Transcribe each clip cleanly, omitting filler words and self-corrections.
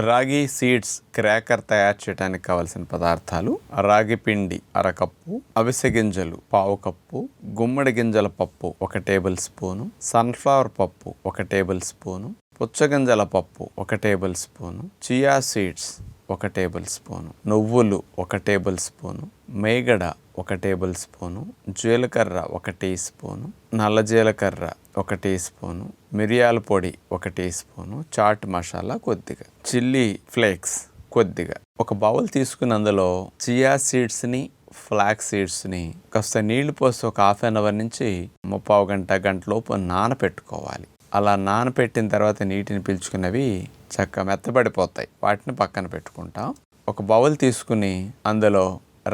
రాగి seeds cracker తయారు చేయడానికి కావలసిన పదార్థాలు: రాగి పిండి అరకప్పు, అవిసె గింజలు పావు కప్పు, గుమ్మడి గింజల పప్పు 1 టేబుల్ స్పూను, సన్ఫ్లవర్ పప్పు 1 టేబుల్ స్పూను, పుచ్చగింజల పప్పు 1 table spoon, chia seeds 1 table spoon, నువ్వులు 1 టేబుల్ స్పూను, మేగడ 1 టేబుల్ స్పూను, జీలకర్ర 1 టీ స్పూను, నల్ల జీలకర్ర 1 టీ స్పూను, మిరియాల పొడి 1 టీ స్పూను, చాట్ మసాలా కొద్దిగా, చిల్లీ ఫ్లేక్స్ కొద్దిగా. ఒక బౌల్ తీసుకుని అందులో చియా సీడ్స్ని, ఫ్లాక్ సీడ్స్ని కాస్త నీళ్లు పోసి ఒక హాఫ్ అన్ అవర్ నుంచి 30 గంట లోపు నానపెట్టుకోవాలి. అలా నానపెట్టిన తర్వాత నీటిని పీల్చుకున్నవి చక్కగా మెత్తబడిపోతాయి. వాటిని పక్కన పెట్టుకుంటాం. ఒక బౌల్ తీసుకుని అందులో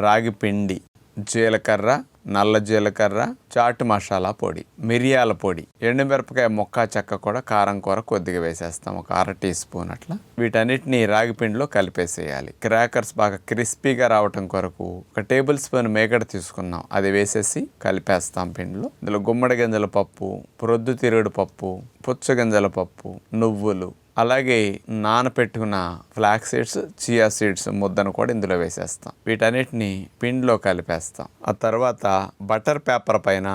రాగి పిండి, జీలకర్ర, నల్ల జీలకర్ర, చాట్ మసాలా పొడి, మిరియాల పొడి, ఎండుమిరపకాయ ముక్క చెక్క కూడా కారం కూర కొద్దిగా వేసేస్తాం, ఒక 1/2 టీ స్పూన్ అట్లా. వీటన్నిటిని రాగి పిండిలో కలిపేసేయాలి. క్రాకర్స్ బాగా క్రిస్పీగా రావటం కొరకు 1 టేబుల్ స్పూన్ మేగడ తీసుకున్నాం, అది వేసేసి కలిపేస్తాం పిండిలో. ఇందులో గుమ్మడి గింజల పప్పు, ప్రొద్దుతిరుగుడు పప్పు, పుచ్చగింజల పప్పు, నువ్వులు, అలాగే నానపెట్టుకున్న ఫ్లాక్ సీడ్స్, చియా సీడ్స్ ముద్దను కూడా ఇందులో వేసేస్తాం. వీటన్నిటిని పిండిలో కలిపేస్తాం. ఆ తర్వాత బటర్ పేపర్ పైన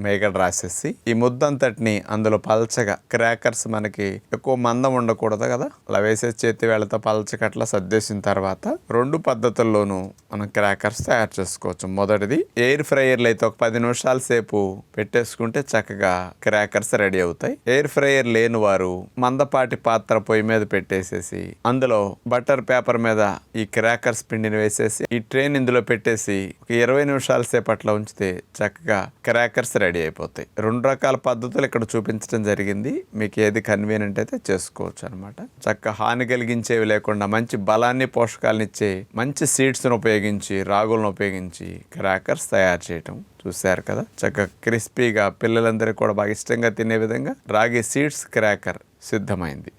మేగడ రాసేసి ఈ ముద్దంతటిని అందులో పల్చగా, క్రాకర్స్ మనకి ఎక్కువ మందం ఉండకూడదు కదా, అలా వేసే చేతి వేళ్ళతో పల్చగా అట్లా సర్దేసిన తర్వాత 2 పద్ధతుల్లోనూ మనం క్రాకర్స్ తయారు చేసుకోవచ్చు. మొదటిది ఎయిర్ ఫ్రైయర్లో అయితే ఒక 10 నిమిషాల సేపు పెట్టేసుకుంటే చక్కగా క్రాకర్స్ రెడీ అవుతాయి. ఎయిర్ ఫ్రైయర్ లేని వారు మందపాటి పాత్ర పొయ్యి మీద పెట్టేసేసి అందులో బటర్ పేపర్ మీద ఈ క్రాకర్స్ పిండిని వేసేసి ఈ ట్రైన్ ఇందులో పెట్టేసి ఒక 20 నిమిషాల సేపు అట్లా ఉంచితే చక్కగా క్రాకర్స్ రెడీ అయిపోతాయి. 2 రకాల పద్ధతులు ఇక్కడ చూపించడం జరిగింది. మీకు ఏది కన్వీనియంట్ అయితే చేసుకోవచ్చు అనమాట. చక్కగా హాని కలిగించేవి లేకుండా మంచి బలాన్ని, పోషకాలను ఇచ్చే మంచి సీడ్స్ను ఉపయోగించి, రాగులను ఉపయోగించి క్రాకర్స్ తయారు చేయటం చూశారు కదా. చక్కగా క్రిస్పీగా పిల్లలందరికీ కూడా బాగా ఇష్టంగా తినే విధంగా రాగి సీడ్స్ క్రాకర్ సిద్ధమైంది.